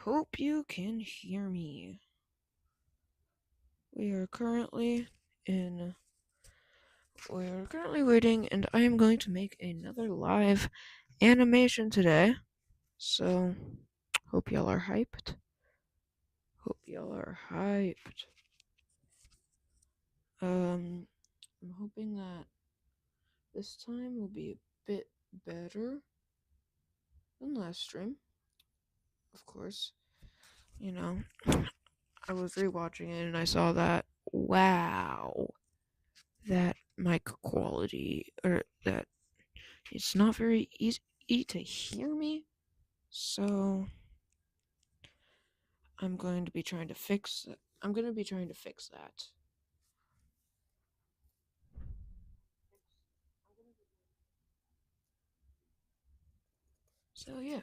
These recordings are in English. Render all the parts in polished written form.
hope you can hear me. We are currently waiting, and I am going to make another live animation today. So, hope y'all are hyped. I'm hoping that this time will be a bit better than last stream. Of course, you know, I was rewatching it and I saw that, wow, that mic quality, or that it's not very easy to hear me. So I'm going to be trying to fix that. So yeah,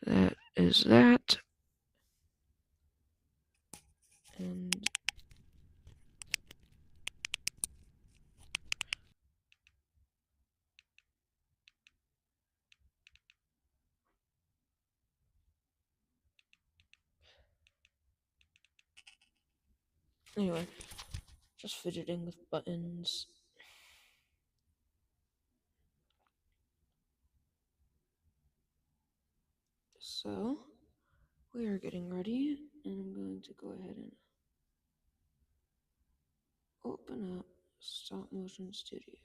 that is that. And anyway, just fidgeting with buttons. So we are getting ready, and I'm going to go ahead and open up Stop Motion Studio.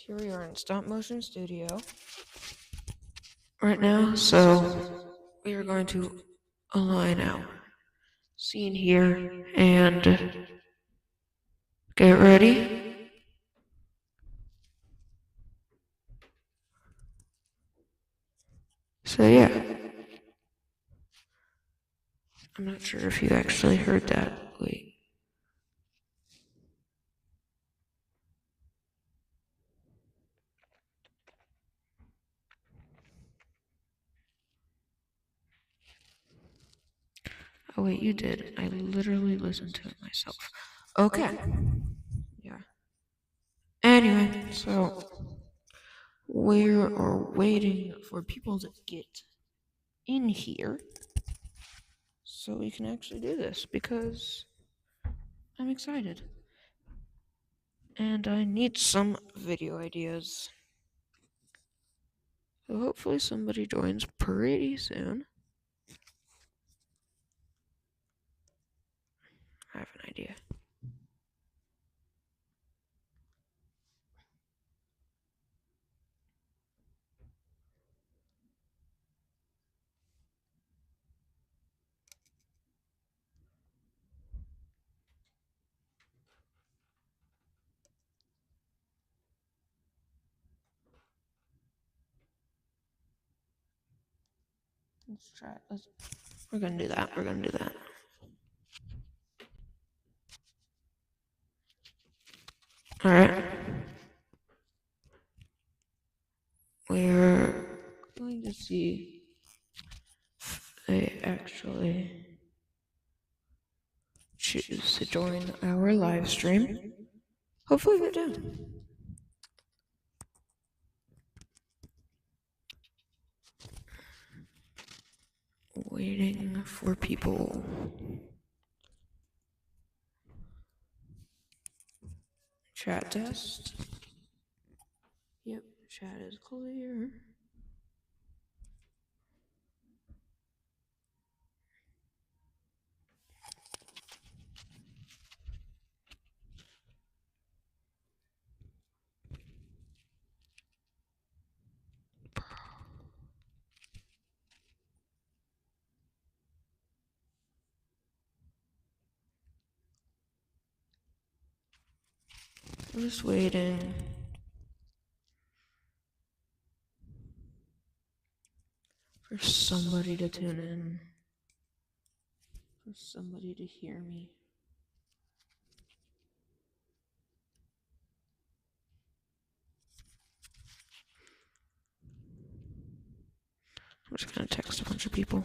Here we are in Stop Motion Studio right now, so we are going to align our scene here and get ready. So yeah, I'm not sure if you actually heard that. Wait. Oh wait, you did. I literally listened to it myself. Okay. Yeah. Anyway, so we are waiting for people to get in here so we can actually do this because I'm excited. And I need some video ideas. So hopefully somebody joins pretty soon. I have an idea. Let's try it. We're gonna do that. Alright. We're going to see if they actually choose to join our live stream. Hopefully they do. Waiting for people. Chat test. Yep, chat is clear. I'm just waiting. For somebody to tune in. For somebody to hear me. just gonna text a bunch of people.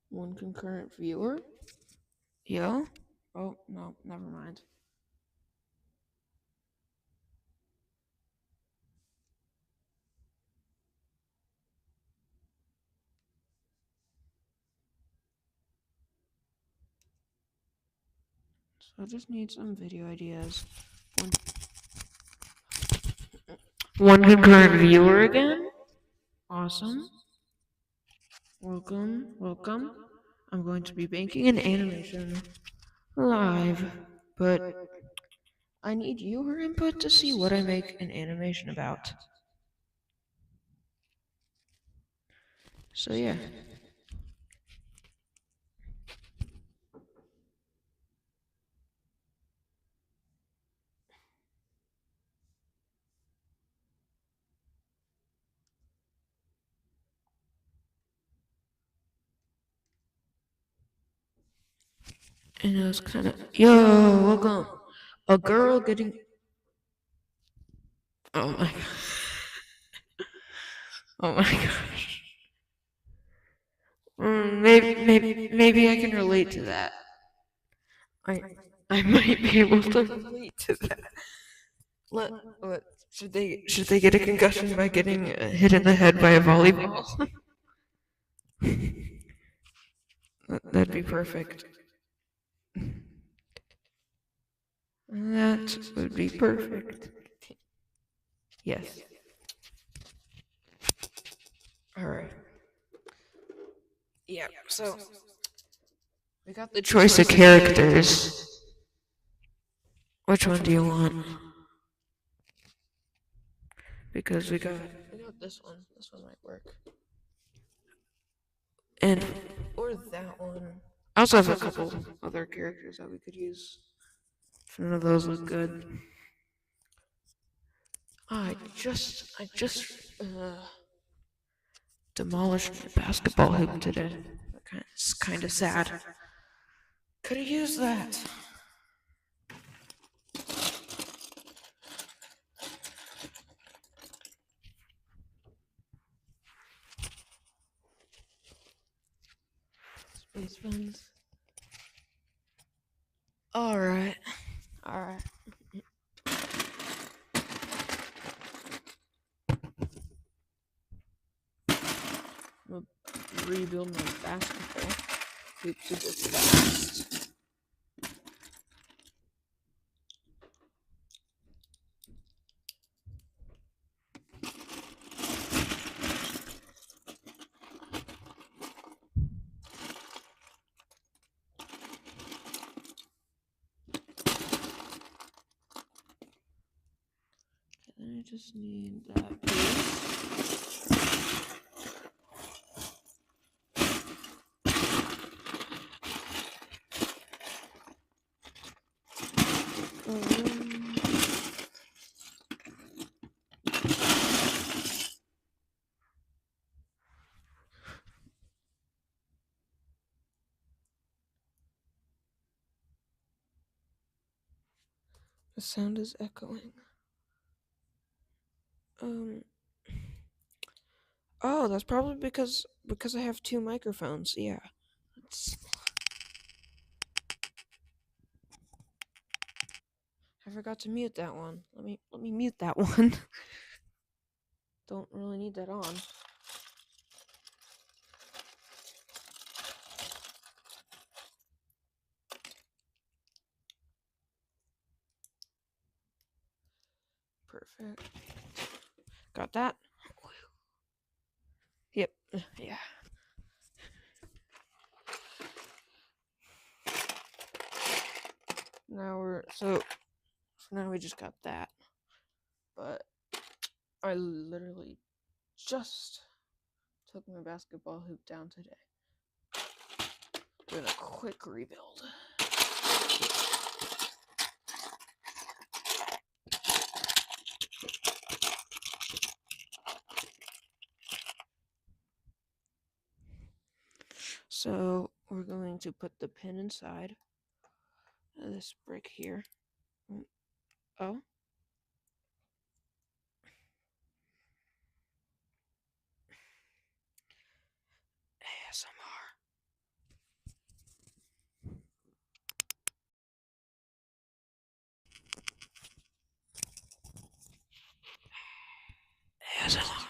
One concurrent viewer? Yeah? Oh, no, never mind. So I just need some video ideas. One concurrent viewer again? Awesome. Welcome, welcome. I'm going to be making an animation live, but I need your input to see what I make an animation about. So yeah. And it was kind of, yo, welcome. A girl getting. Oh my. Oh my gosh. Maybe I can relate to that. I I might be able to relate to that. What should they get a concussion by getting hit in the head by a volleyball? That'd be perfect. That would be perfect. Yes. Alright. Yeah, so we got the choice of characters. Which one do you want? Because we got this one. This one might work. And or that one. I also have a couple other characters that we could use. If none of those look good. I just demolished my basketball hoop today. It's kind of sad. Could have used that. Space funds. Alright. Alright. I'm gonna rebuild my basketball hoop super fast. Then I just need that piece. The sound is echoing. Oh, that's probably because I have two microphones. Yeah. I forgot to mute that one. Let me mute that one. Don't really need that on. Perfect. Got that? Yep. Yeah. Now we just got that. But I literally just took my basketball hoop down today. doing a quick rebuild. So we're going to put the pin inside this brick here. Oh. ASMR. ASMR.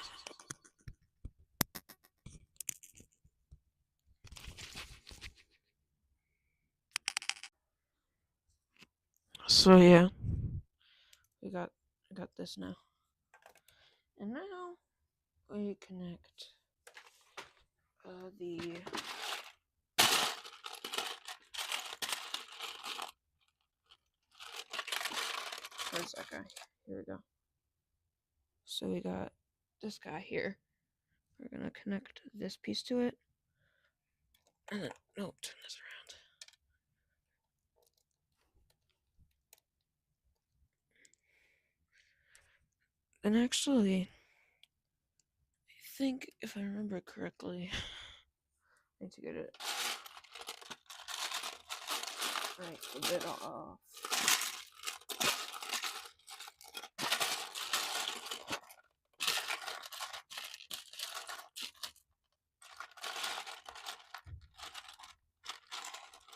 So yeah, we got this now, and now we connect the where's that guy? Here we go. So we got this guy here. We're gonna connect this piece to it, and then no, turn this around. And actually, I think if I remember correctly, I need to get it right a bit off.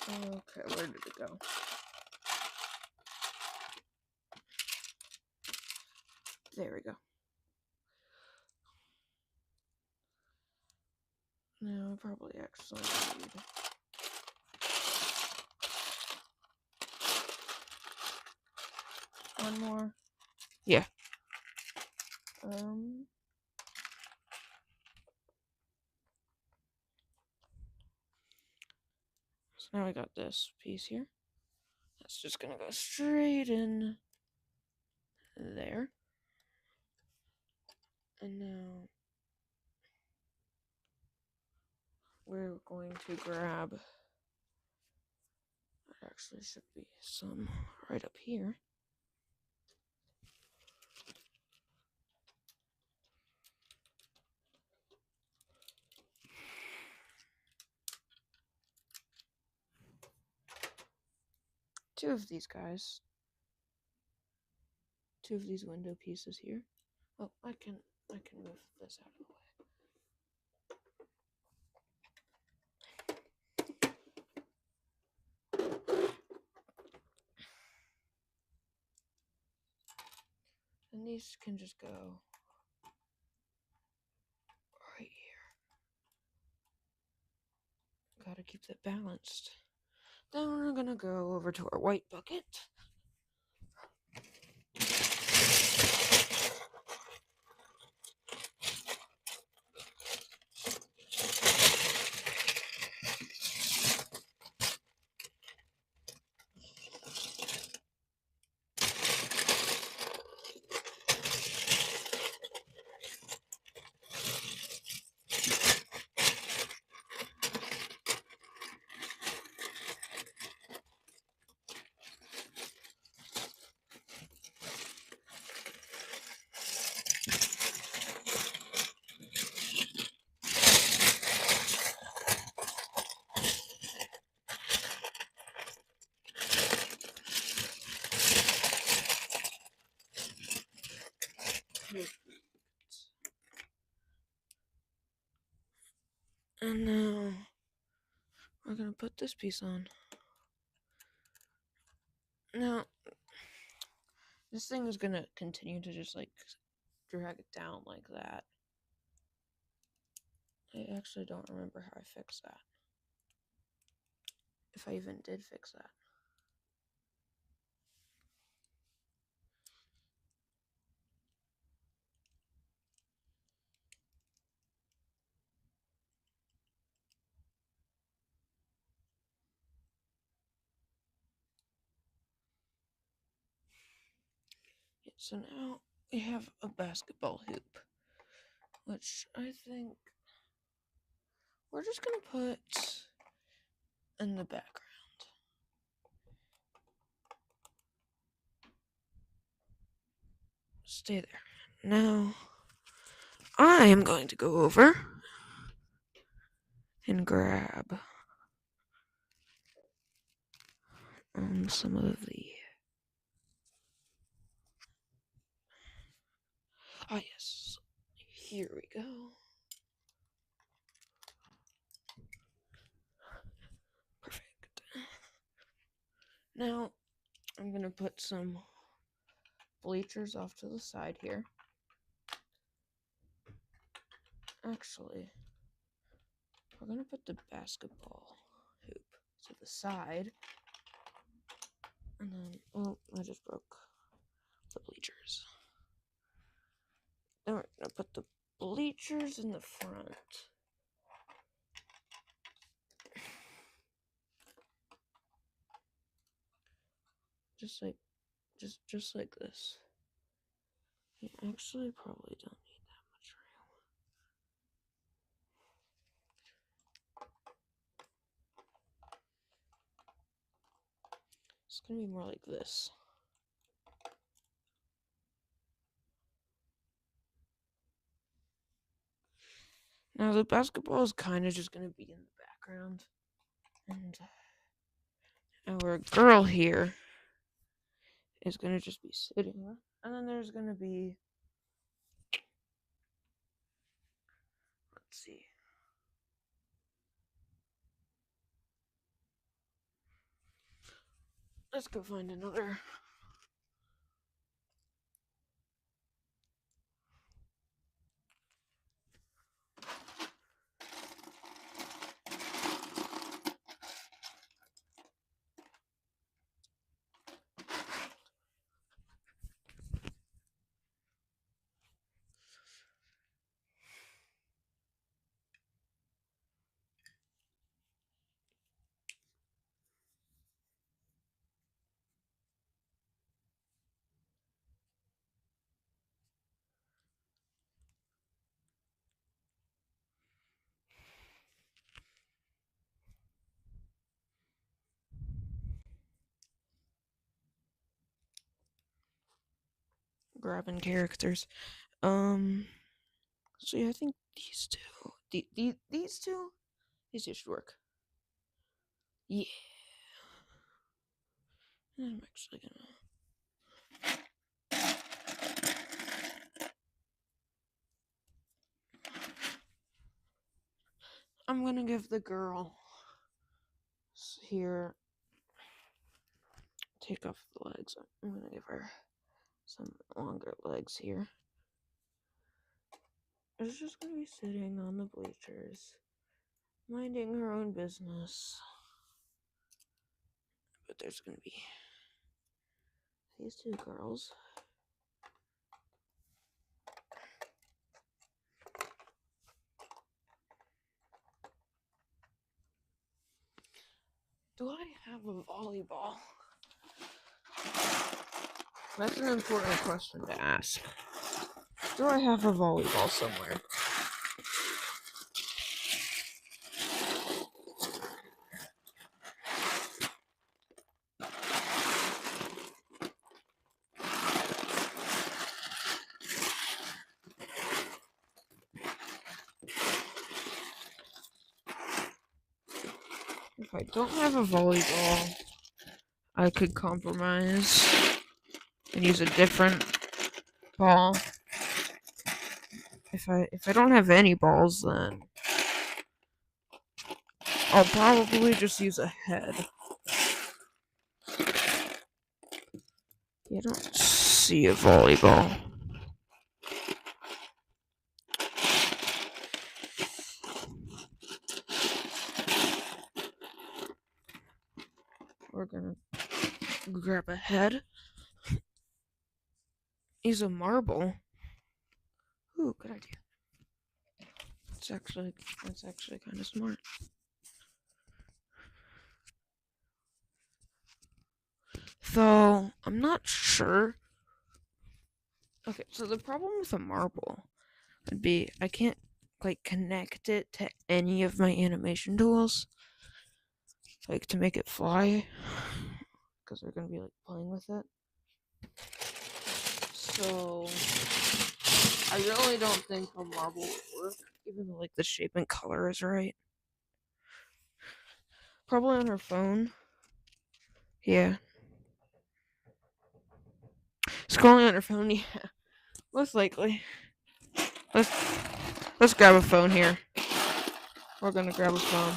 Okay, where did it go? There we go. Now I probably actually need one more. Yeah. So now I got this piece here. That's just gonna go straight in there. And now we're going to grab, there actually should be some right up here. Two of these guys. Two of these window pieces here. Oh, I can move this out of the way. And these can just go right here. Gotta keep that balanced. Then we're gonna go over to our white bucket. And now we're gonna put this piece on. Now, this thing is gonna continue to just like drag it down like that. I actually don't remember how I fixed that. If I even did fix that. So now we have a basketball hoop, which I think we're just gonna put in the background. Stay there. Now, I am going to go over and grab some of the... Ah, yes. Here we go. Perfect. Now, I'm going to put some bleachers off to the side here. Actually, we're going to put the basketball hoop to the side. And then, oh, I just broke the bleachers. Then we're going to put the bleachers in the front. Just like this. You actually probably don't need that much room. It's gonna be more like this. Now the basketball is kind of just gonna be in the background, and our girl here is gonna just be sitting, and then there's gonna be, let's see. Let's go find another. Grabbing characters. So yeah, I think these two, these two should work. Yeah. I'm actually gonna give the girl here, take off the legs. I'm gonna give her some longer legs here. She's just gonna be sitting on the bleachers, minding her own business. But there's gonna be these two girls. Do I have a volleyball? That's an important question to ask. Do I have a volleyball somewhere? If I don't have a volleyball, I could compromise and use a different ball. If I don't have any balls, then I'll probably just use a head. You don't see a volleyball. We're gonna grab a head. Use a marble. Ooh, good idea. That's actually kind of smart. Though I'm not sure. Okay, so the problem with a marble would be I can't connect it to any of my animation tools. like to make it fly, because they're gonna be like playing with it. So I really don't think a marble will work, even though like the shape and color is right. Probably on her phone. Yeah. Scrolling on her phone, yeah. Most likely. Let's grab a phone here. We're gonna grab a phone.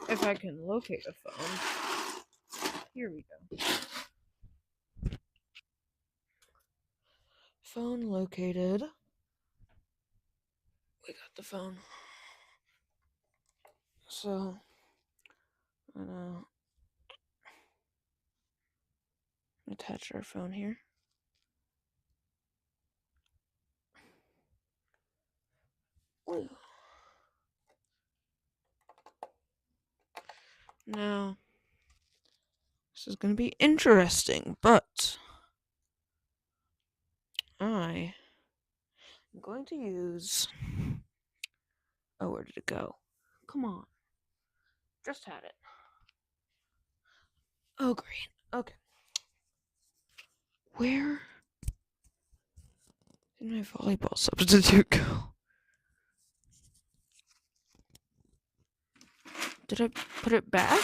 If I can locate a phone. Here we go. Phone located. We got the phone. So, I'm gonna attach our phone here. Ooh. Now, this is gonna be interesting, but I am going to use. Oh, where did it go? Come on. Just had it. Oh, great. Okay. Where did my volleyball substitute go? Did I put it back?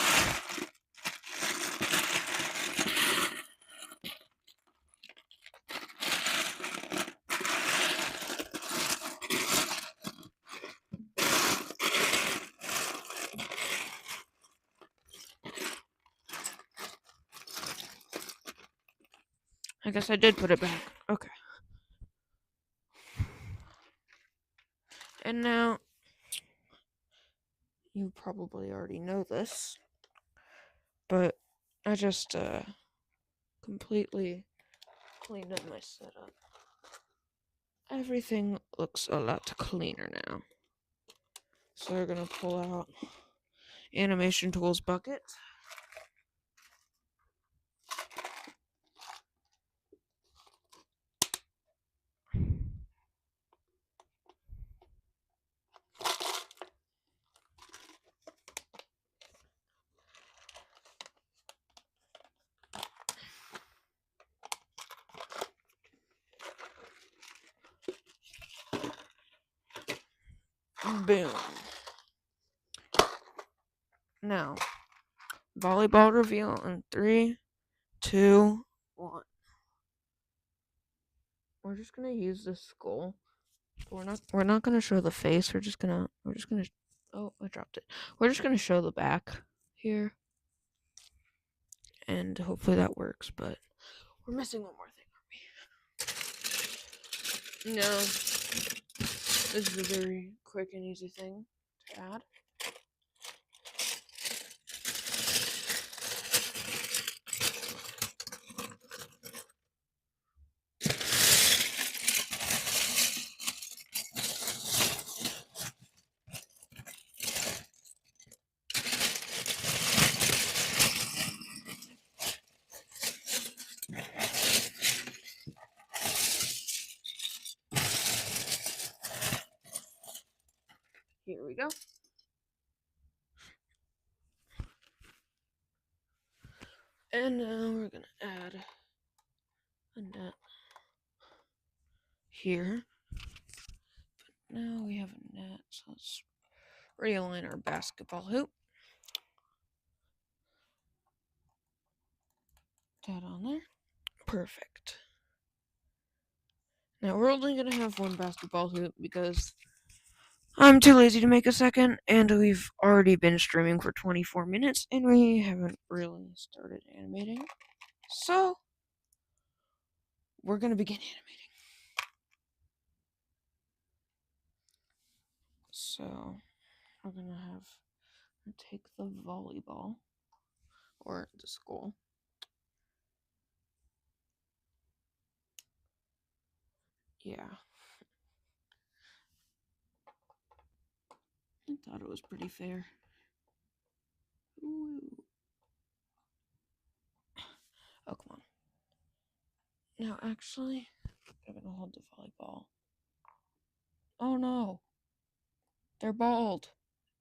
I guess I did put it back. Okay. And now, you probably already know this, but I just completely cleaned up my setup. Everything looks a lot cleaner now. So we're gonna pull out Animation Tools bucket. Boom. Now, volleyball reveal in 3, 2, 1. We're just gonna use this skull. We're not gonna show the face. We're just gonna oh, I dropped it. We're just gonna show the back here. And hopefully that works, but we're missing one more thing, aren't we? No. This is a very quick and easy thing to add. Here we go. And now we're gonna add a net here. But now we have a net, so let's realign our basketball hoop. That on there. Perfect. Now we're only gonna have one basketball hoop because I'm too lazy to make a second, and we've already been streaming for 24 minutes, and we haven't really started animating. So, we're gonna begin animating. So, we're gonna take the volleyball, or the school. Yeah. I thought it was pretty fair. Ooh. Oh, come on. Now, actually, I'm gonna hold the volleyball. Oh no! They're bald!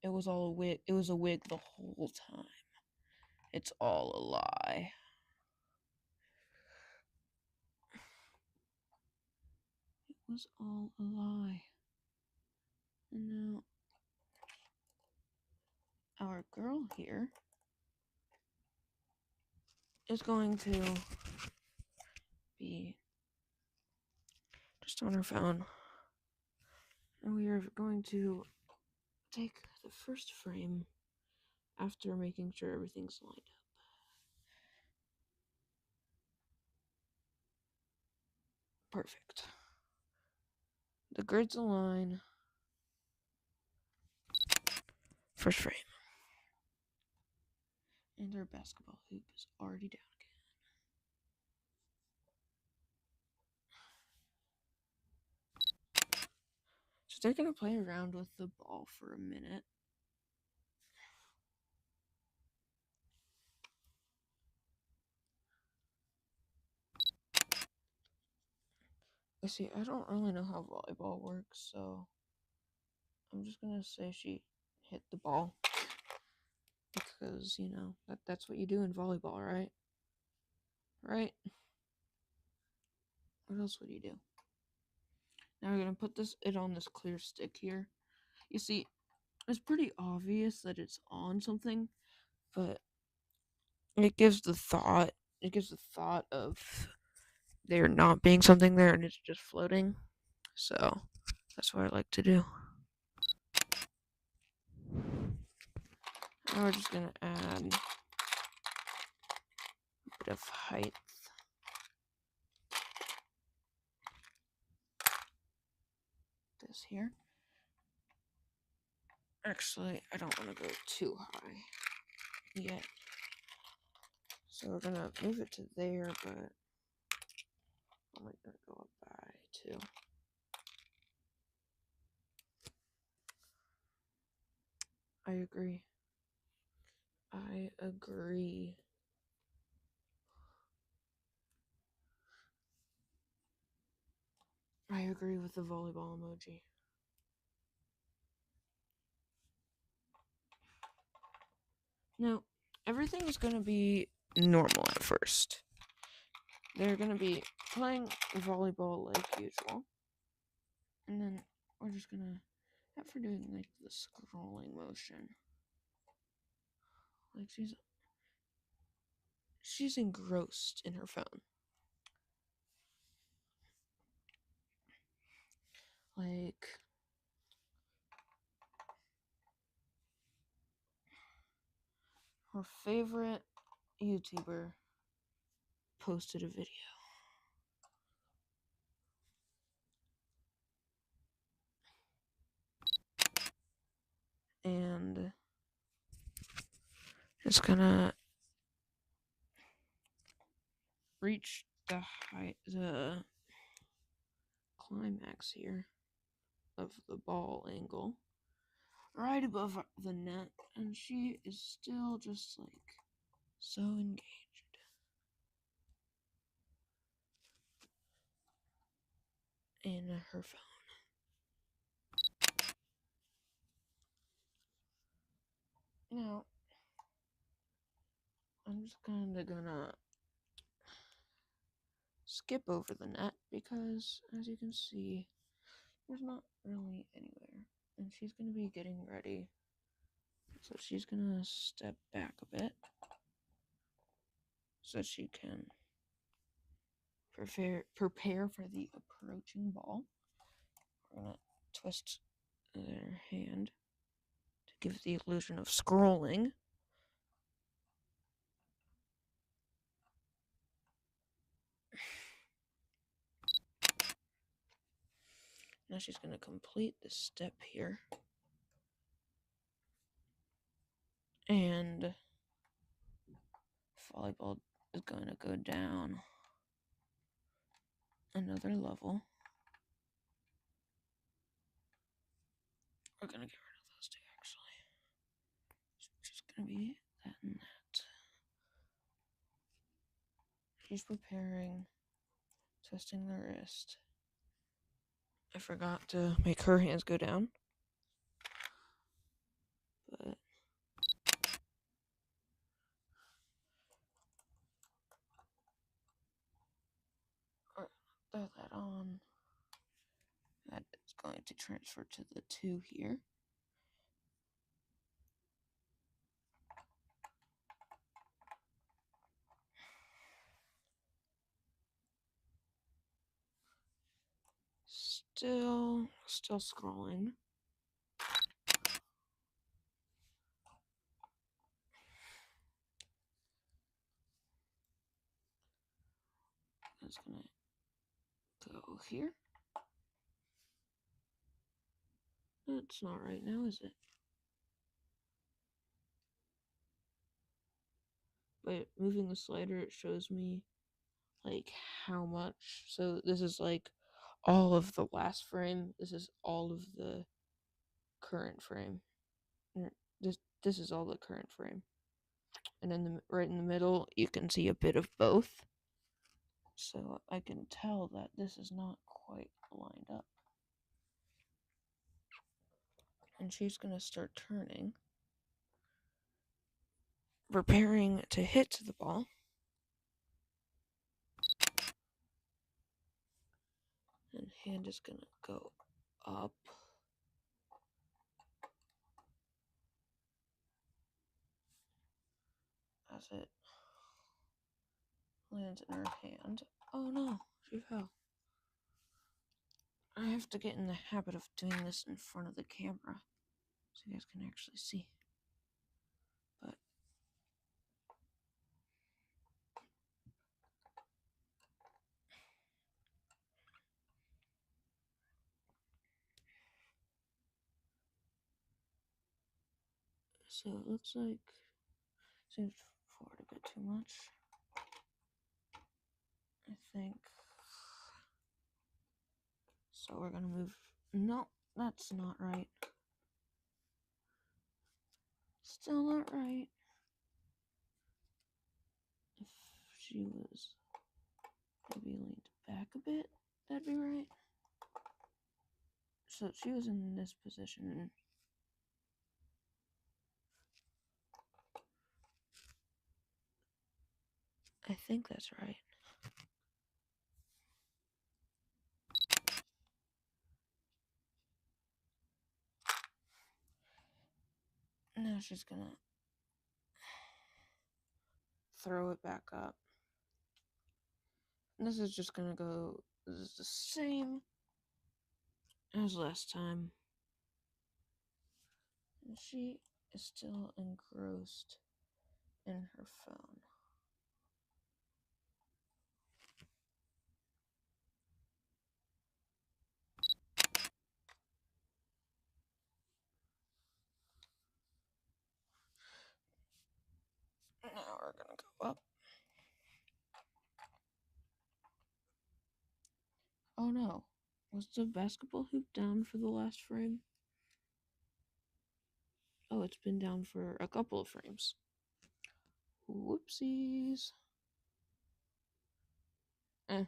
It was all a wig. It was a wig the whole time. It's all a lie. It was all a lie. And now, our girl here is going to be just on her phone. And we are going to take the first frame after making sure everything's lined up. Perfect. The grids align. First frame. And our basketball hoop is already down again. So they're gonna play around with the ball for a minute. You see, I don't really know how volleyball works, so I'm just gonna say she hit the ball. Because, you know, that's what you do in volleyball, right? Right? What else would you do? Now we're gonna put it on this clear stick here. You see, it's pretty obvious that it's on something, but it gives the thought of there not being something there and it's just floating. So that's what I like to do. Now we're just gonna add a bit of height. This here. Actually, I don't want to go too high yet. So we're gonna move it to there, but I'm only gonna go up by 2. I agree. I agree. I agree with the volleyball emoji. Now, everything is going to be normal at first. They're going to be playing volleyball like usual. And then we're just going to, after doing like the scrolling motion, like she's engrossed in her phone. Like, her favorite YouTuber posted a video. And it's gonna reach the climax here of the ball angle right above the net, and she is still just like so engaged in her phone. Now, I'm just kinda gonna skip over the net because, as you can see, there's not really anywhere. And she's gonna be getting ready. So she's gonna step back a bit so she can prepare for the approaching ball. We're gonna twist their hand to give the illusion of scrolling. Now she's going to complete this step here. And volleyball is going to go down another level. We're going to get rid of those two, actually. It's just going to be that and that. She's preparing, testing the wrist. I forgot to make her hands go down. But throw that on. That is going to transfer to the 2 here. Still scrolling. It's gonna go here. That's not right now, is it? But moving the slider, it shows me like how much. So this is like all of the last frame. This is all of the current frame. This is all the current frame. And in the right in the middle, you can see a bit of both. So I can tell that this is not quite lined up. And she's going to start turning, preparing to hit the ball. And hand is going to go up. As it lands in her hand. Oh no, she fell. I have to get in the habit of doing this in front of the camera so you guys can actually see. But so it looks like seems forward a bit too much. I think so. We're gonna move. No, that's not right. Still not right. If she was maybe leaned back a bit, that'd be right. So she was in this position. I think that's right. Now she's gonna throw it back up. This is just gonna go. This is the same as last time. And she is still engrossed in her phone. Now we're gonna go up. Oh no. Was the basketball hoop down for the last frame? Oh, it's been down for a couple of frames. Whoopsies. I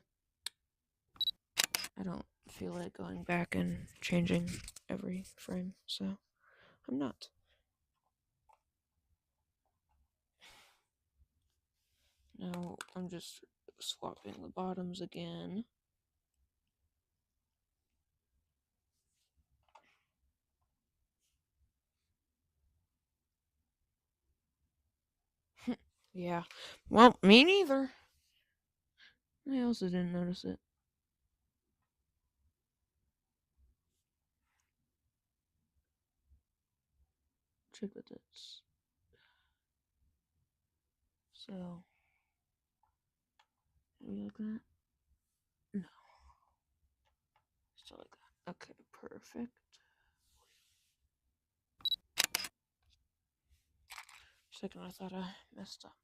don't feel like going back and changing every frame, so I'm not. Now I'm just swapping the bottoms again. Yeah. Well, me neither. I also didn't notice it. check that that's so. Maybe like that. No, still like that. Okay, perfect. Second, I thought I messed up.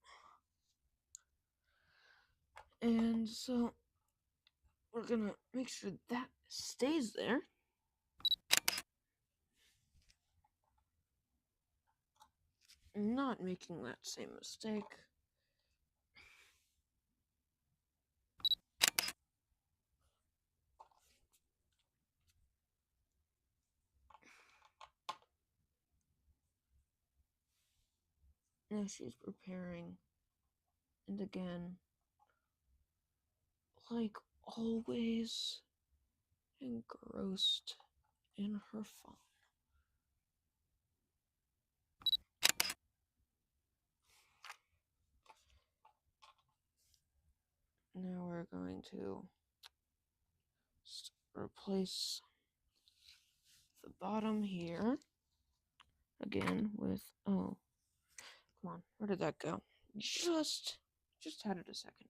And so we're gonna make sure that stays there. Not making that same mistake. Now she's preparing. And again, like always, engrossed in her phone. Now we're going to replace the bottom here again with, oh, come on, where did that go? Just had it a second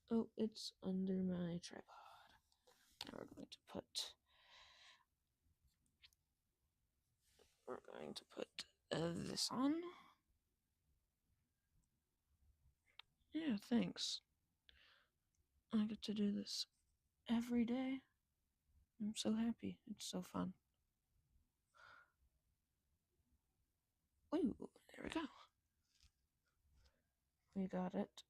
ago. Oh, it's under my tripod. Now we're going to put this on. Yeah, thanks. I get to do this every day. I'm so happy. It's so fun. Ooh, there we go. We got it.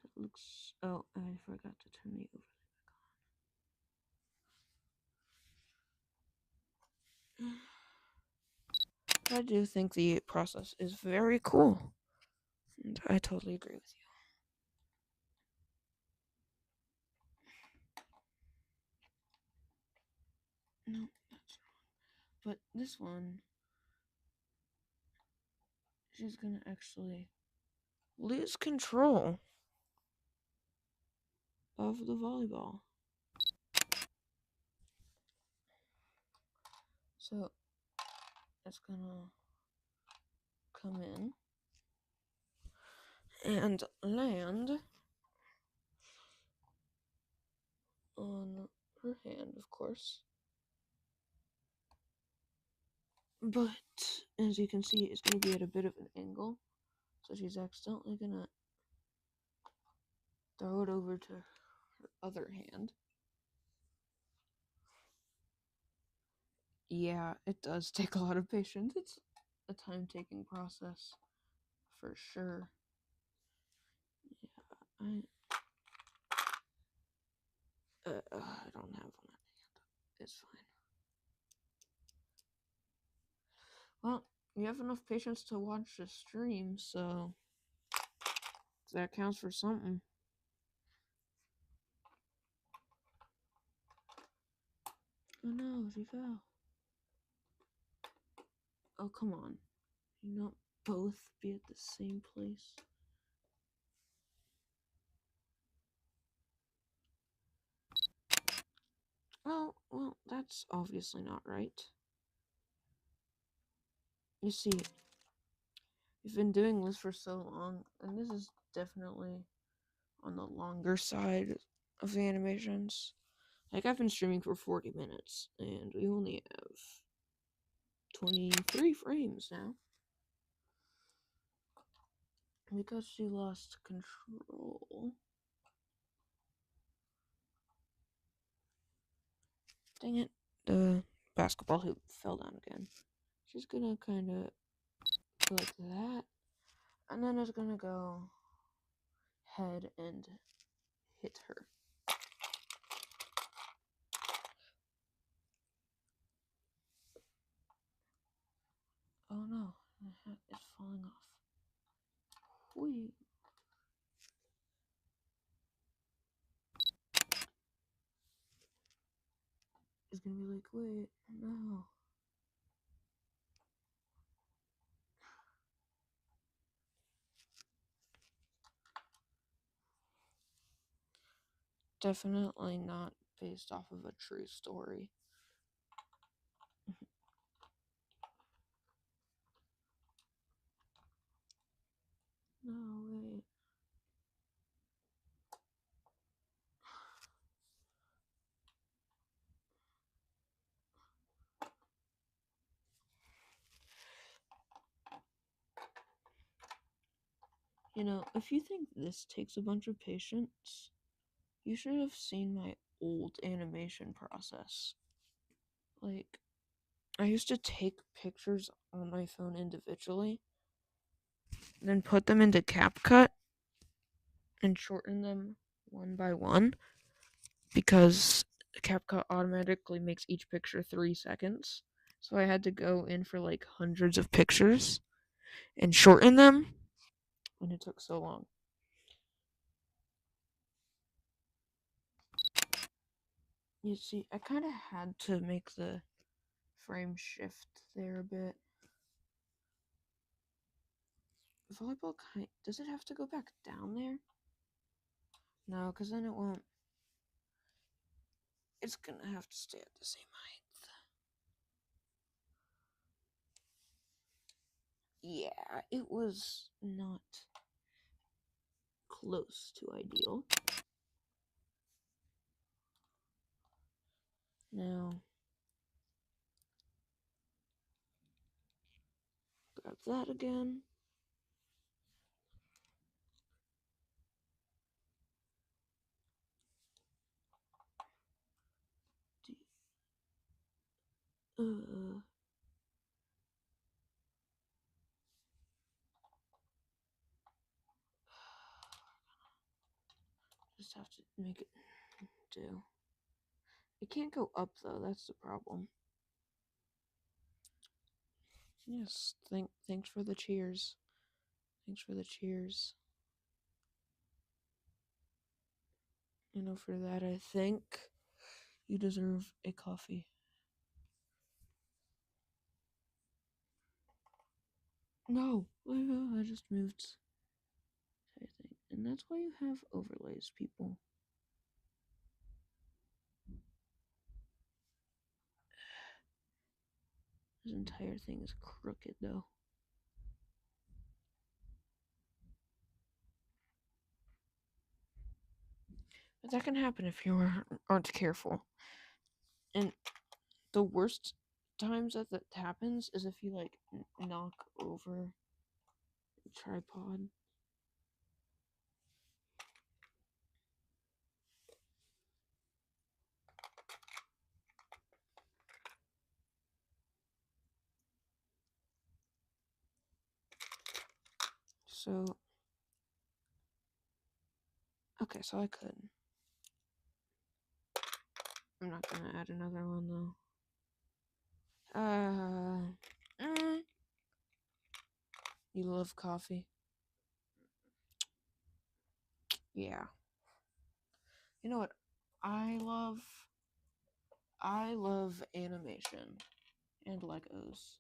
That looks... Oh, I forgot to turn the overlay back on. I do think the process is very cool. And I totally agree with you. No, that's wrong. But this one, she's gonna actually lose control of the volleyball. So it's gonna come in and land on her hand, of course. But as you can see, it's going to be at a bit of an angle. So she's accidentally going to throw it over to her other hand. Yeah, it does take a lot of patience. It's a time-taking process, for sure. Yeah, I don't have one at hand. It's fine. Well, you have enough patience to watch the stream, so that counts for something. Oh no, she fell. Oh, come on. You not both be at the same place? Well, that's obviously not right. You see, we've been doing this for so long, and this is definitely on the longer side of the animations. Like, I've been streaming for 40 minutes, and we only have 23 frames now. Because she lost control. Dang it. The basketball hoop fell down again. She's gonna kind of go like that. And then it's gonna go head and hit her. Oh no, my hat is falling off. Whee. It's gonna be like, wait, no. definitely not based off of a true story. No, wait. You know, if you think this takes a bunch of patience, you should have seen my old animation process. Like, I used to take pictures on my phone individually, then put them into CapCut and shorten them one by one because CapCut automatically makes each picture 3 seconds. So I had to go in for like hundreds of pictures and shorten them, and it took so long. You see, I kind of had to make the frame shift there a bit. Volleyball does it have to go back down there? No, because then it won't. It's gonna have to stay at the same height. Yeah, it was not close to ideal. Now, grab that again. Uh, just have to make it do. It can't go up though, that's the problem. Yes, thanks for the cheers. Thanks for the cheers. You know, for that I think you deserve a coffee. No, I just moved. I think, and that's why you have overlays, people. This entire thing is crooked, though. But that can happen if you aren't careful. And the worst times that happens is if you like knock over the tripod. So, okay, so I could. I'm not gonna add another one though. You love coffee? Yeah. You know what? I love animation and Legos.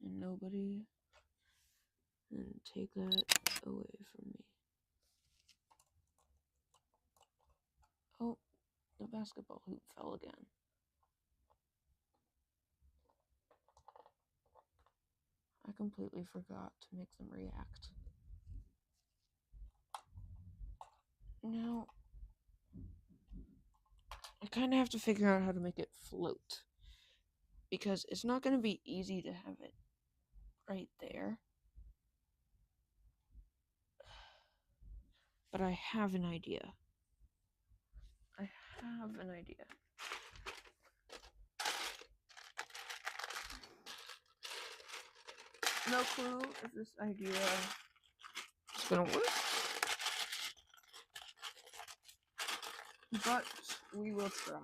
And nobody can take that away from me. Oh, the basketball hoop fell again. I completely forgot to make them react. Now, I kind of have to figure out how to make it float. Because it's not going to be easy to have it right there. But I have an idea. No clue if this idea is gonna work. But we will try.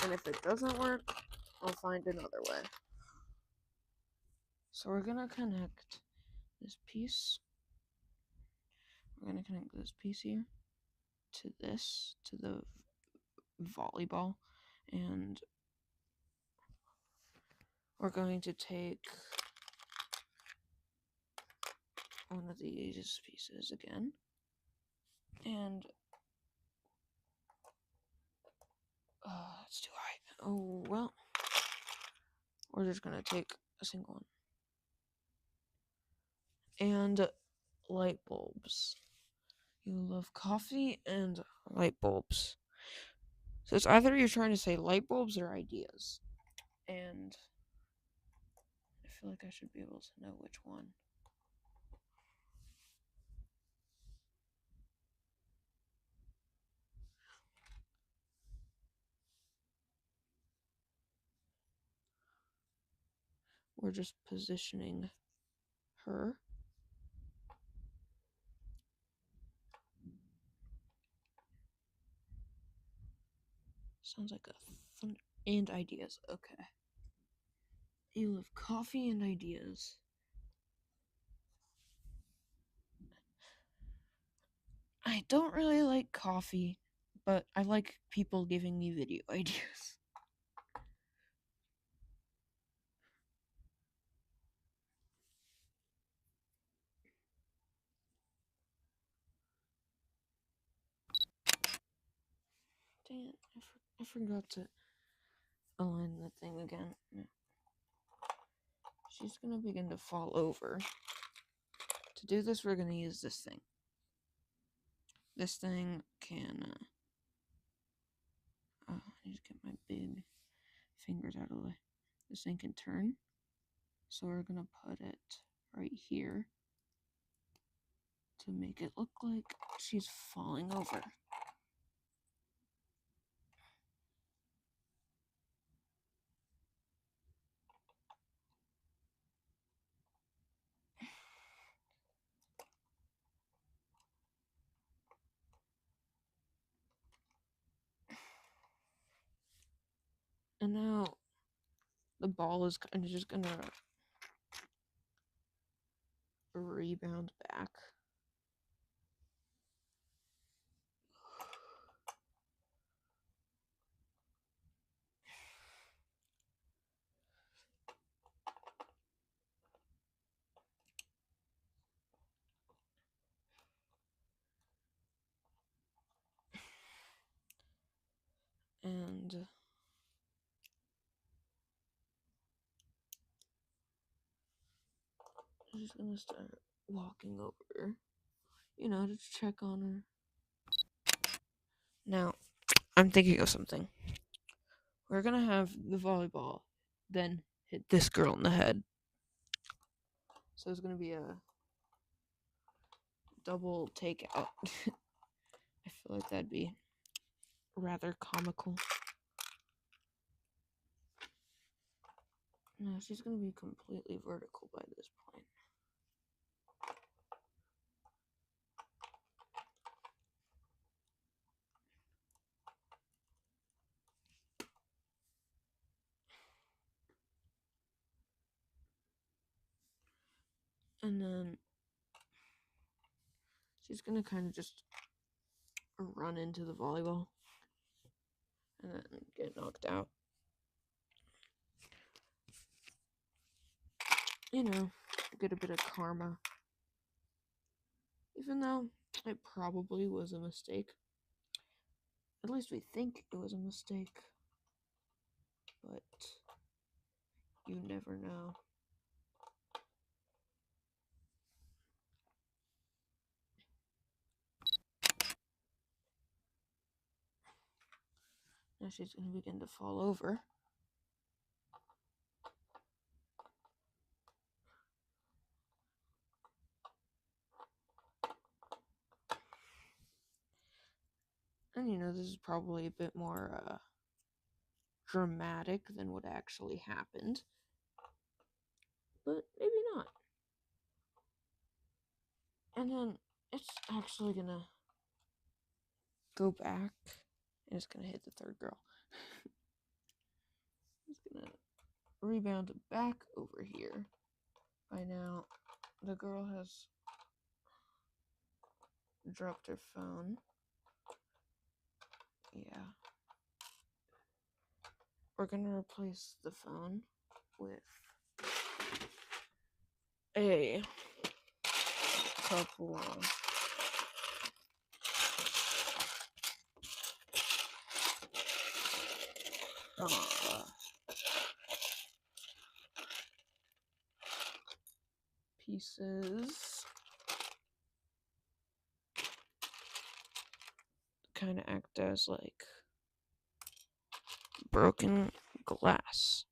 And if it doesn't work, I'll find another way. So we're gonna connect this piece. We're gonna connect this piece here to this, to the volleyball, and we're going to take one of these pieces again. And it's too high. Oh, well. We're just gonna take a single one. And light bulbs. You love coffee and light bulbs. So it's either you're trying to say light bulbs or ideas. And I feel like I should be able to know which one. We're just positioning her. Sounds like a fun. And ideas. Okay. You love coffee and ideas. I don't really like coffee, but I like people giving me video ideas. Dang it, I forgot to align the thing again. No. She's gonna begin to fall over. To do this, we're gonna use this thing. This thing can, I need to get my big fingers out of the way. This thing can turn, so we're gonna put it right here to make it look like she's falling over. And now the ball is kind of just gonna rebound back. And I'm just gonna start walking over, to check on her. Now, I'm thinking of something. We're gonna have the volleyball then hit this girl in the head. So it's gonna be a double takeout. I feel like that'd be rather comical. No, she's gonna be completely vertical by this point. And then she's gonna kind of just run into the volleyball and then get knocked out. Get a bit of karma. Even though it probably was a mistake. At least we think it was a mistake. But you never know. Now she's going to begin to fall over. And this is probably a bit more dramatic than what actually happened. But maybe not. And then it's actually going to go back and it's going to hit the third girl. It's going to rebound back over here. By now, the girl has dropped her phone. Yeah. We're going to replace the phone with a couple pieces, kind of act as like broken glass.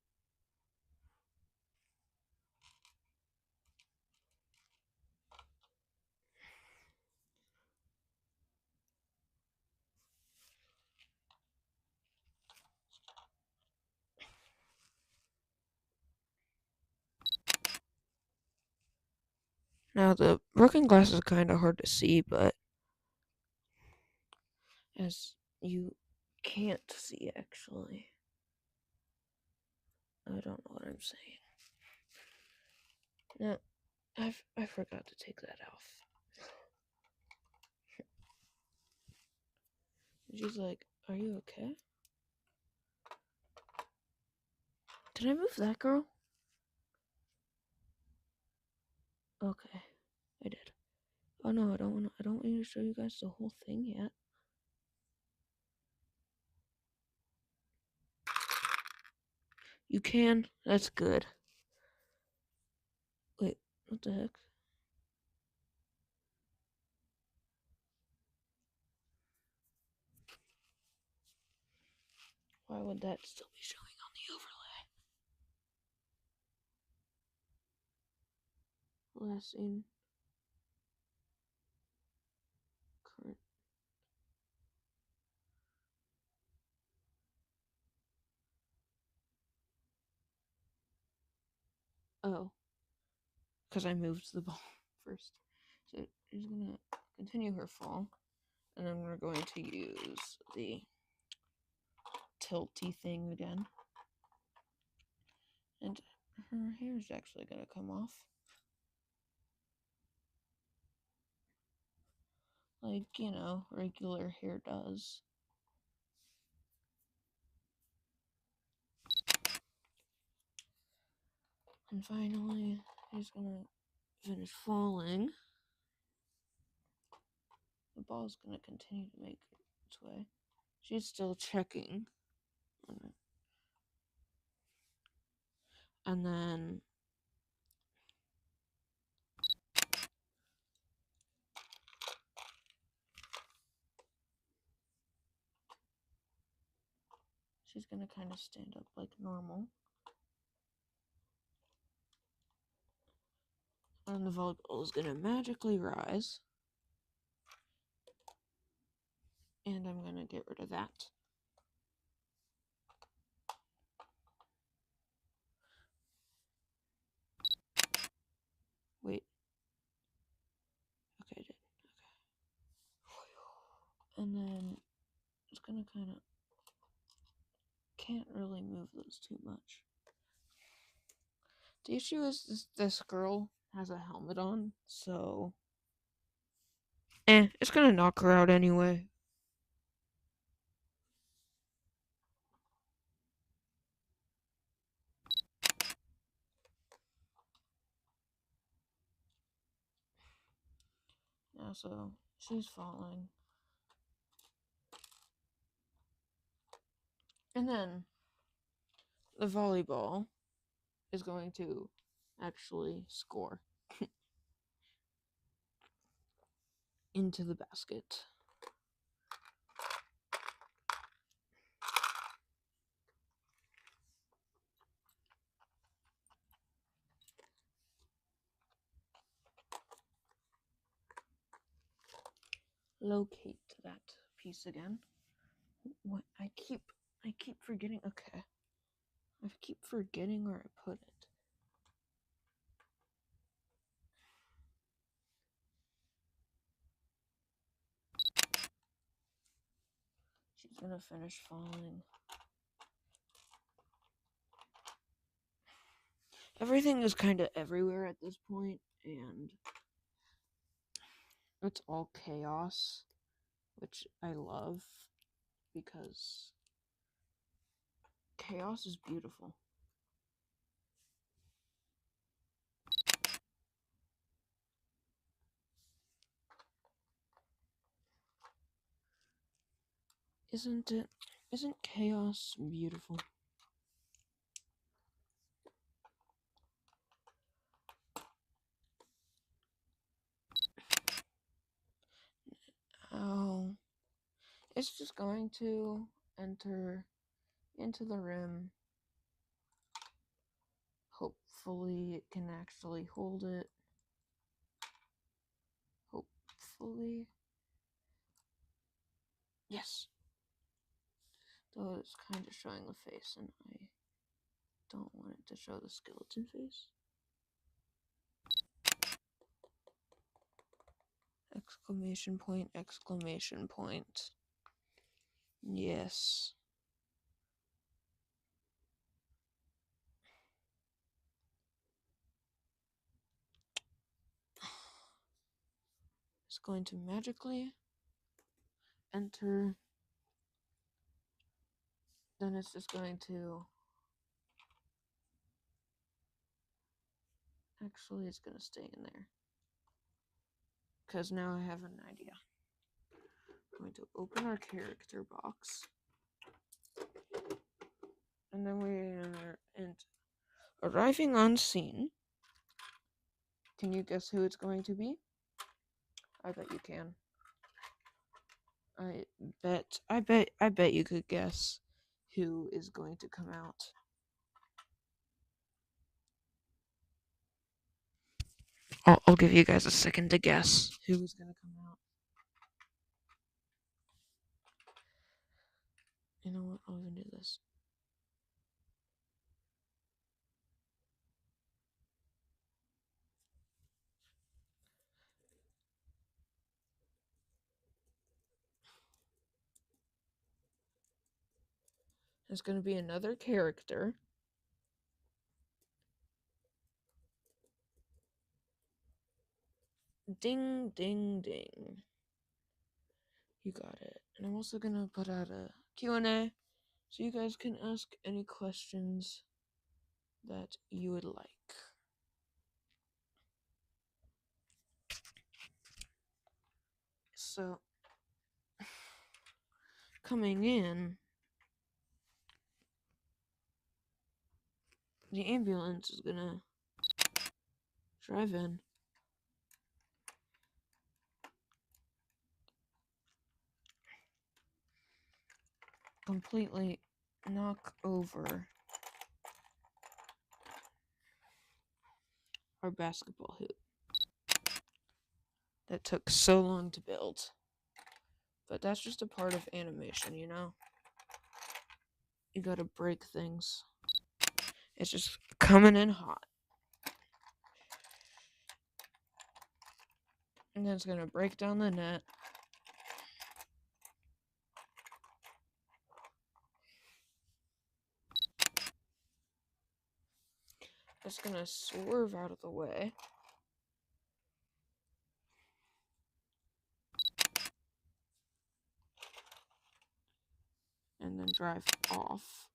Now the broken glass is kind of hard to see, but as you can't see actually. I don't know what I'm saying. No, I forgot to take that off. She's like, "Are you okay? Did I move that girl?" Okay, I did. Oh no, I don't want you to show you guys the whole thing yet. You can. That's good. Wait, what the heck? Why would that still be showing on the overlay? Last scene. Current. Oh, because I moved the ball first. So she's gonna continue her fall, and then we're going to use the tilty thing again. And her hair is actually gonna come off. Like, you know, regular hair does. And finally, he's gonna finish falling. The ball's gonna continue to make its way. She's still checking. And then she's gonna kind of stand up like normal. And the volleyball is gonna magically rise. And I'm gonna get rid of that. Wait. Okay, I did. Okay. And then it's gonna kind of can't really move those too much. The issue is this girl has a helmet on, so it's gonna knock her out anyway. Yeah, so she's falling. And then the volleyball is going to actually score into the basket. Locate that piece again. What I keep forgetting. Okay, I keep forgetting where I put it. She's gonna finish falling. Everything is kind of everywhere at this point, and it's all chaos, which I love because chaos is beautiful. Isn't it? Isn't chaos beautiful? Oh, it's just going to enter into the rim. Hopefully, it can actually hold it. Hopefully. Yes. Though it's kind of showing the face, and I don't want it to show the skeleton face. Exclamation point, exclamation point. Yes. It's going to magically enter. Then it's just going to. Actually, it's going to stay in there. Because now I have an idea. I'm going to open our character box. And then we enter. And arriving on scene. Can you guess who it's going to be? I bet you can. I bet you could guess who is going to come out. I'll give you guys a second to guess who is going to come out. You know what? I'll even do this. There's going to be another character. Ding, ding, ding. You got it. And I'm also going to put out a Q&A so you guys can ask any questions that you would like. So, coming in, the ambulance is going to drive in. Completely knock over our basketball hoop that took so long to build. But that's just a part of animation, you know? You gotta break things. It's just coming in hot. And then it's gonna break down the net. It's gonna swerve out of the way. And then drive off.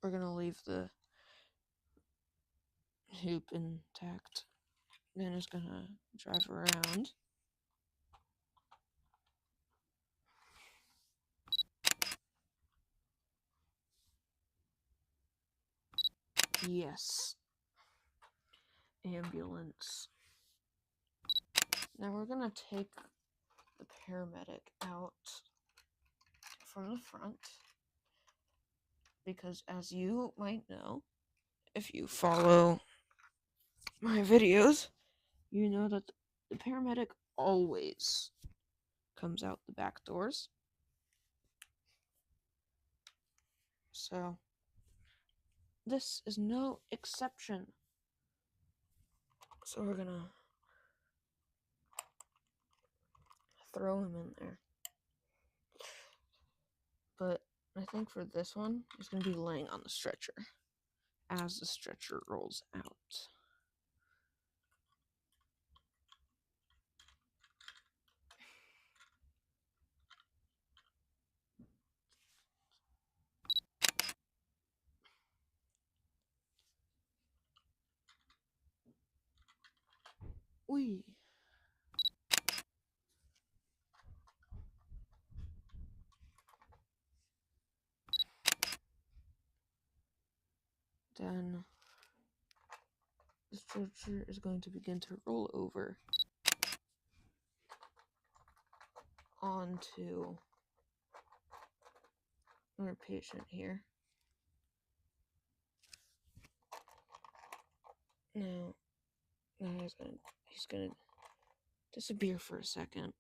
We're gonna leave the hoop intact. Then it's gonna drive around. Yes. Ambulance. Now we're gonna take the paramedic out from the front. Because as you might know, if you follow my videos, you know that the paramedic always comes out the back doors. So, this is no exception. So we're gonna throw him in there. But I think for this one, he's gonna be laying on the stretcher as the stretcher rolls out. Wee. Then the stretcher is going to begin to roll over onto our patient here. Now he's gonna disappear for a second.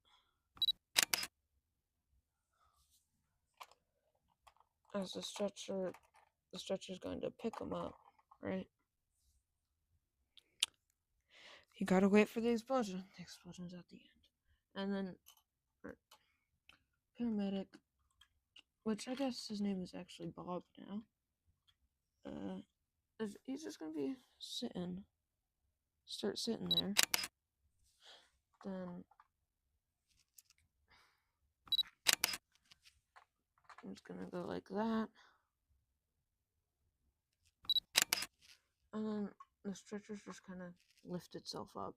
As the stretcher's going to pick him up, right? You gotta wait for the explosion. The explosion's at the end. And then paramedic, which I guess his name is actually Bob now. He's just gonna be start sitting there. Then I'm just gonna go like that. And then the stretcher's just kind of lift itself up.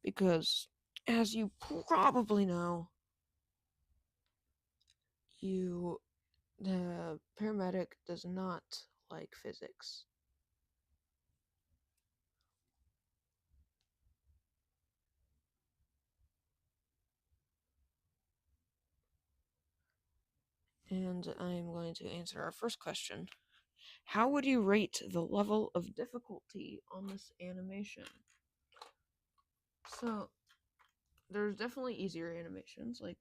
Because, as you probably know, the paramedic does not like physics. And I'm going to answer our first question. How would you rate the level of difficulty on this animation? So, there's definitely easier animations, like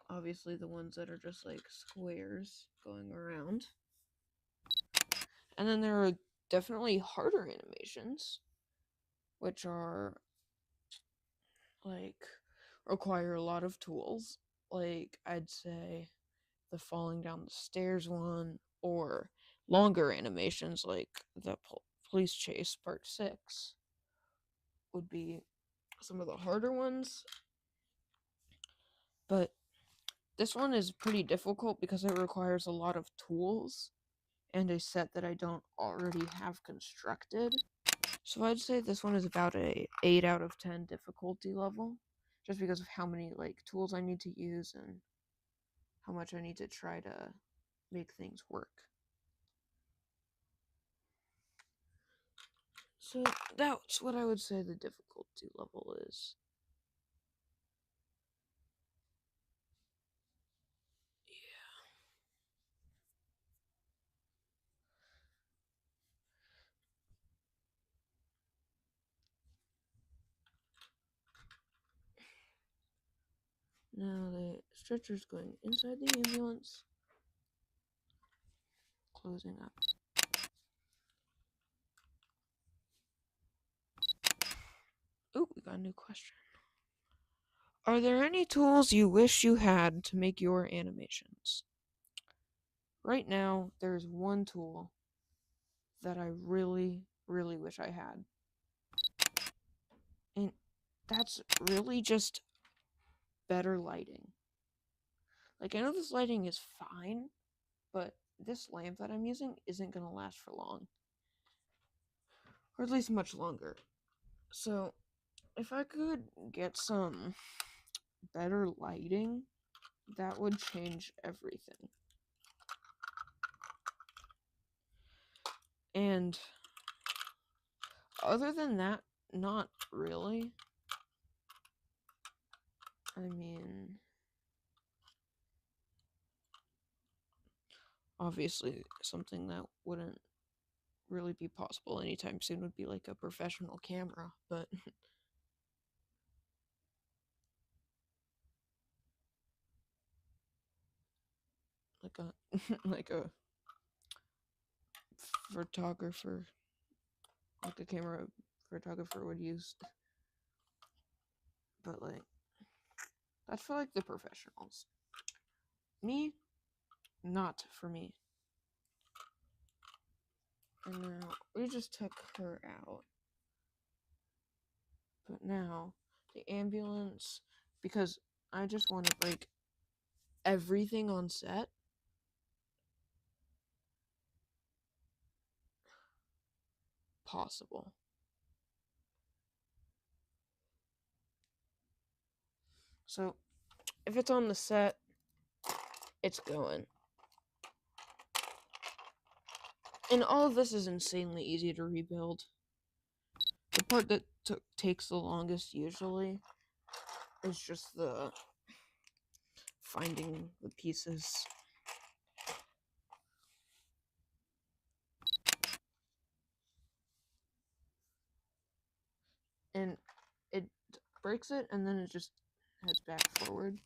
obviously the ones that are just like squares going around. And then there are definitely harder animations, which are like require a lot of tools. Like I'd say the falling down the stairs one, or longer animations like the police chase part 6 would be some of the harder ones. But this one is pretty difficult because it requires a lot of tools and a set that I don't already have constructed. So I'd say this one is about a 8 out of 10 difficulty level, just because of how many like tools I need to use and how much I need to try to make things work. So that's what I would say the difficulty level is. Now the stretcher's going inside the ambulance, closing up. Oh, we got a new question. Are there any tools you wish you had to make your animations? Right now, there's one tool that I really, really wish I had. And that's really just better lighting. Like, I know this lighting is fine, but this lamp that I'm using isn't going to last for long. Or at least much longer. So, if I could get some better lighting, that would change everything. And other than that, not really. I mean, obviously, something that wouldn't really be possible anytime soon would be like a professional camera, but like a like a photographer, like a camera photographer would use. But like that's for like the professionals. Me, not for me. And now we just took her out. But now the ambulance, because I just want to break everything on set. Possible. So if it's on the set, it's going. And all of this is insanely easy to rebuild. The part that takes the longest usually is just the finding the pieces. And it breaks it, and then it just heads back forward.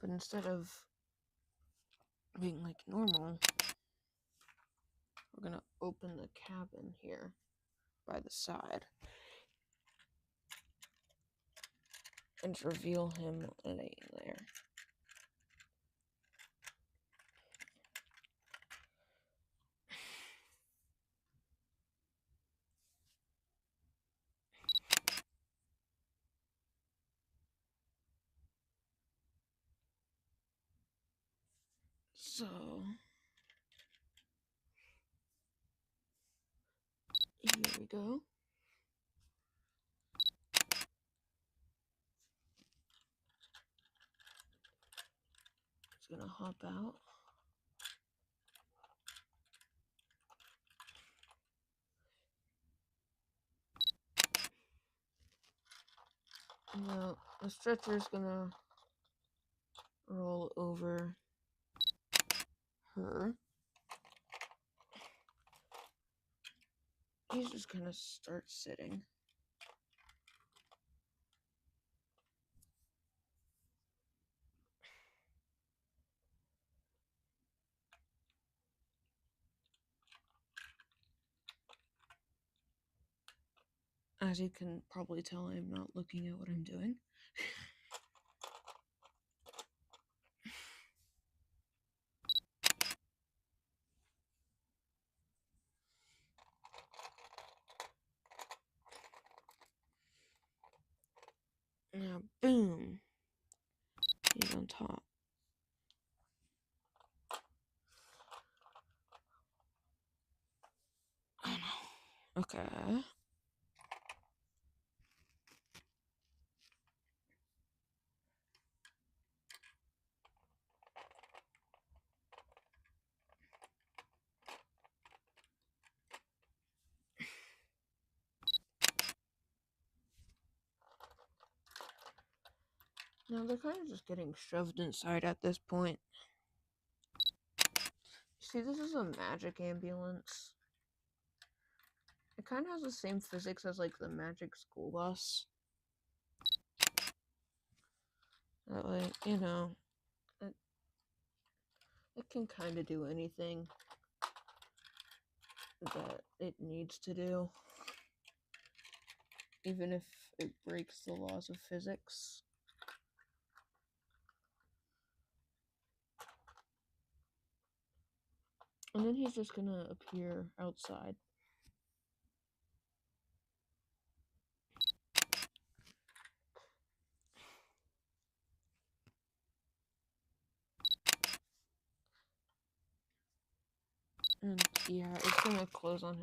But instead of being like normal, we're gonna open the cabin here by the side and reveal him laying there. So here we go. It's gonna hop out. Now the stretcher's gonna roll over her. He's just gonna start sitting. As you can probably tell, I'm not looking at what I'm doing. Now, boom. He's on top. Okay. Now they're kind of just getting shoved inside at this point. See, this is a magic ambulance. It kind of has the same physics as like the magic school bus. That way, you know, it can kind of do anything that it needs to do, even if it breaks the laws of physics. And then he's just gonna appear outside. And yeah, it's gonna close on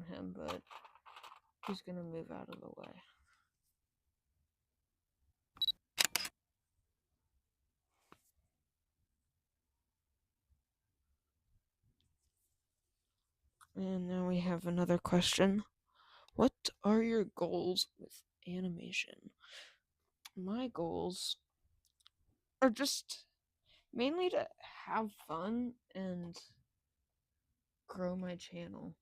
him, but he's gonna move out of the way. And now we have another question. What are your goals with animation? My goals are just mainly to have fun and grow my channel.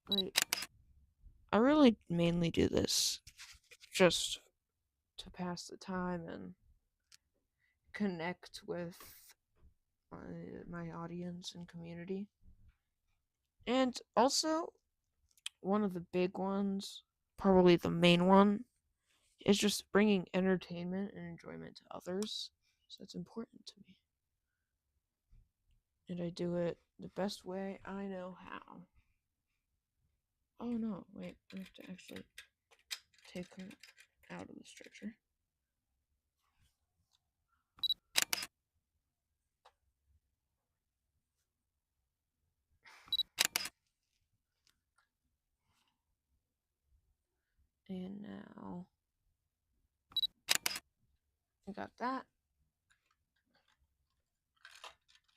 Like, I really mainly do this just to pass the time and connect with my audience and community. And also, one of the big ones, probably the main one, is just bringing entertainment and enjoyment to others. So it's important to me. And I do it the best way I know how. Oh no, wait, I have to actually take her out of the stretcher. And now we got that.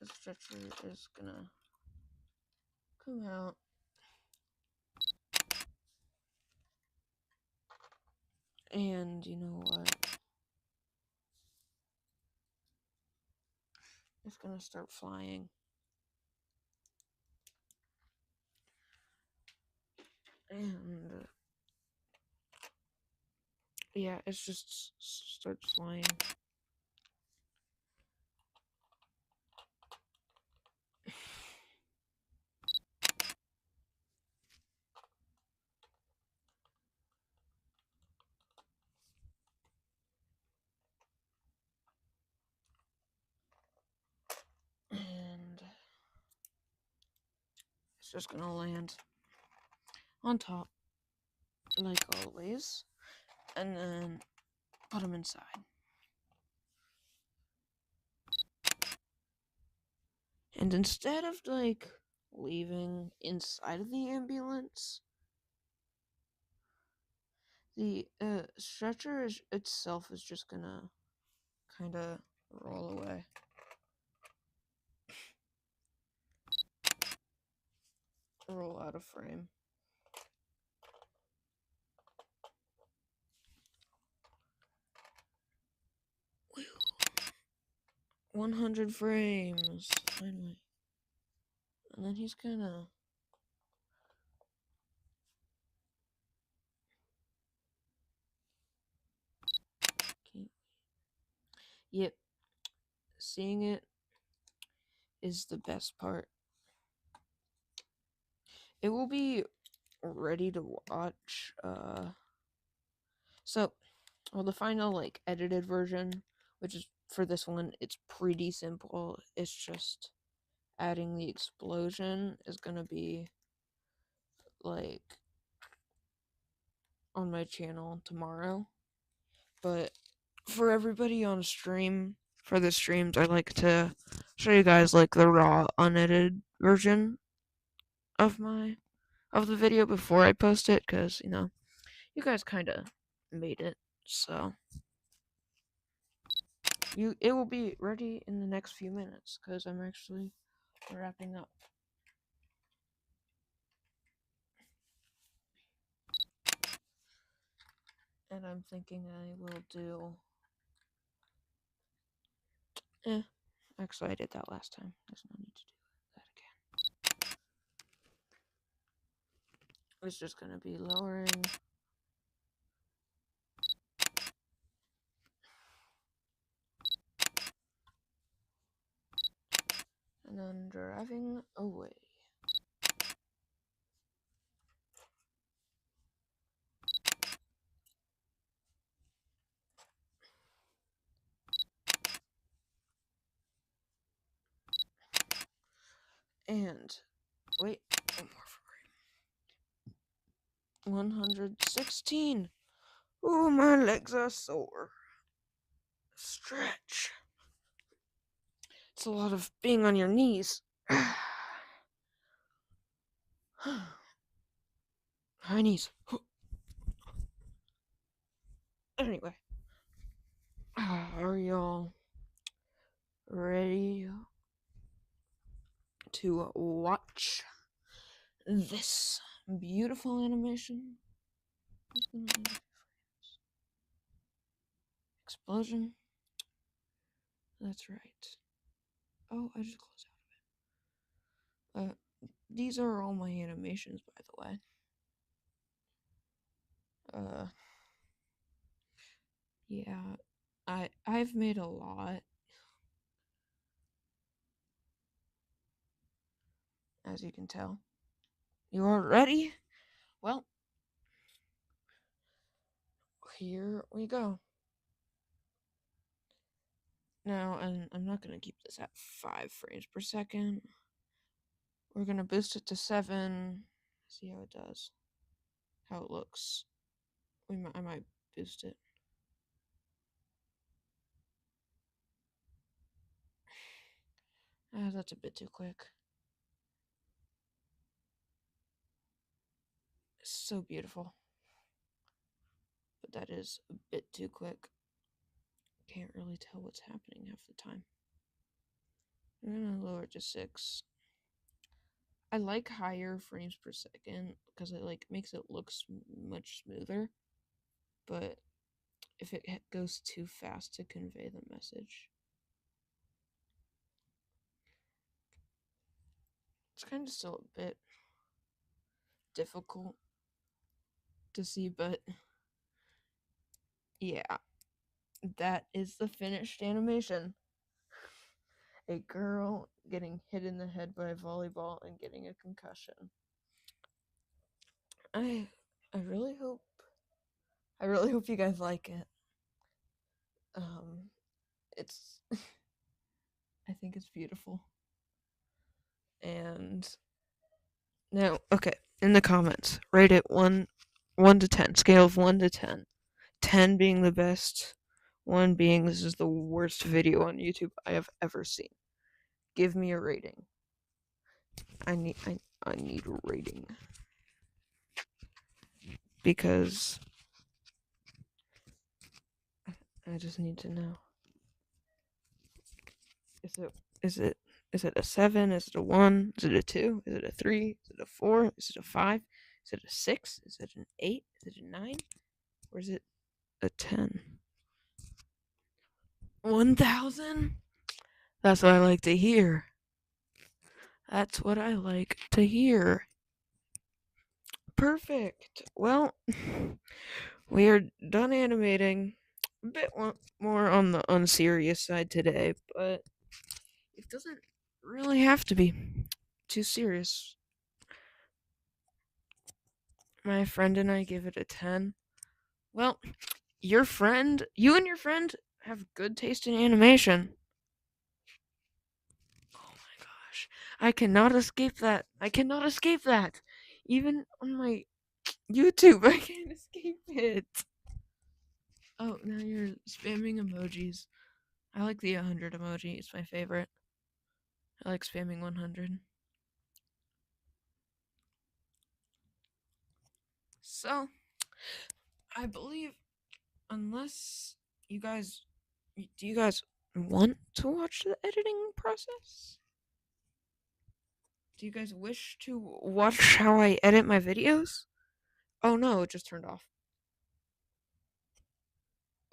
The stretcher is gonna come out. And you know what? It's gonna start flying. And yeah, it just starts flying. And it's just gonna land on top, like always, and then put them inside. And instead of like leaving inside of the ambulance, the stretcher itself is just gonna kind of roll away. Roll out of frame. 100 frames, finally. And then he's gonna... Yep. Seeing it is the best part. It will be ready to watch, so, well, the final, like, edited version, which is, for this one, it's pretty simple. It's just adding the explosion is gonna be, like, on my channel tomorrow. But for everybody on stream, for the streams, I like to show you guys, like, the raw, unedited version of the video before I post it, because, you know, you guys kind of made it, so it will be ready in the next few minutes, because I'm actually wrapping up. And I'm thinking I will do... actually, I did that last time. There's no need to do that again. It's just gonna be lowering... and then driving away. And wait, one more frame. 116. Oh, my legs are sore. Stretch. It's a lot of being on your knees. High knees. Anyway, are y'all ready to watch this beautiful animation? Explosion. That's right. Oh, I just closed out of it. These are all my animations, by the way. Yeah, I've made a lot, as you can tell. You are ready? Well, here we go. Now, and I'm not gonna keep this at 5 frames per second. We're gonna boost it to 7. See how it does. How it looks. I might boost it. That's a bit too quick. It's so beautiful. but that is a bit too quick. Can't really tell what's happening half the time. I'm gonna lower it to 6. I like higher frames per second because it makes it look much smoother, but if it goes too fast to convey the message, it's kind of still a bit difficult to see, but yeah, that is the finished animation. A girl getting hit in the head by a volleyball and getting a concussion. I really hope you guys like it. It's I think it's beautiful. And now, okay, in the comments, rate it 1 to 10, scale of 1 to 10. 10 being the best, 1 being this is the worst video on YouTube I have ever seen. Give me a rating. I need a rating. Because I just need to know. Is it a 7? Is it a 1? Is it a 2? Is it a 3? Is it a 4? Is it a 5? Is it a 6? Is it an 8? Is it a 9? Or is it a 10? 1,000? That's what I like to hear. That's what I like to hear. Perfect. Well, we are done animating. A bit more on the unserious side today, but it doesn't really have to be too serious. My friend and I give it a 10. Well, you and your friend have good taste in animation. Oh my gosh. I cannot escape that. Even on my YouTube, I can't escape it. Oh, now you're spamming emojis. I like the 100 emoji. It's my favorite. I like spamming 100. So, I believe, unless you guys, do you guys want to watch the editing process? Do you guys wish to watch how I edit my videos? Oh no, it just turned off.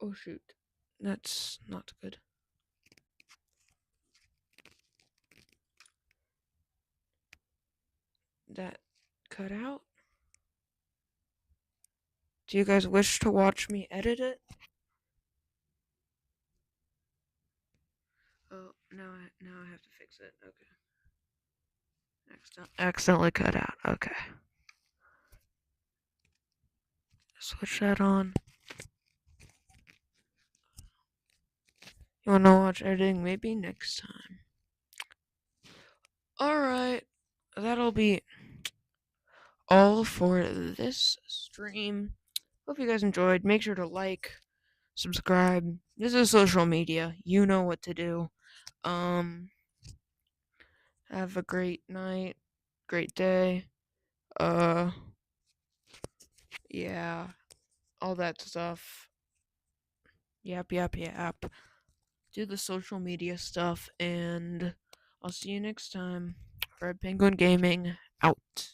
Oh shoot. That's not good. That cut out? Do you guys wish to watch me edit it? Oh, now I have to fix it. Okay. Accidentally cut out. Okay. Switch that on. You wanna watch editing? Maybe next time. Alright. That'll be all for this stream. Hope you guys enjoyed. Make sure to like, subscribe. This is social media. You know what to do. Have a great night, great day. Yeah, all that stuff. Yap. Do the social media stuff, and I'll see you next time. Red Penguin Gaming out.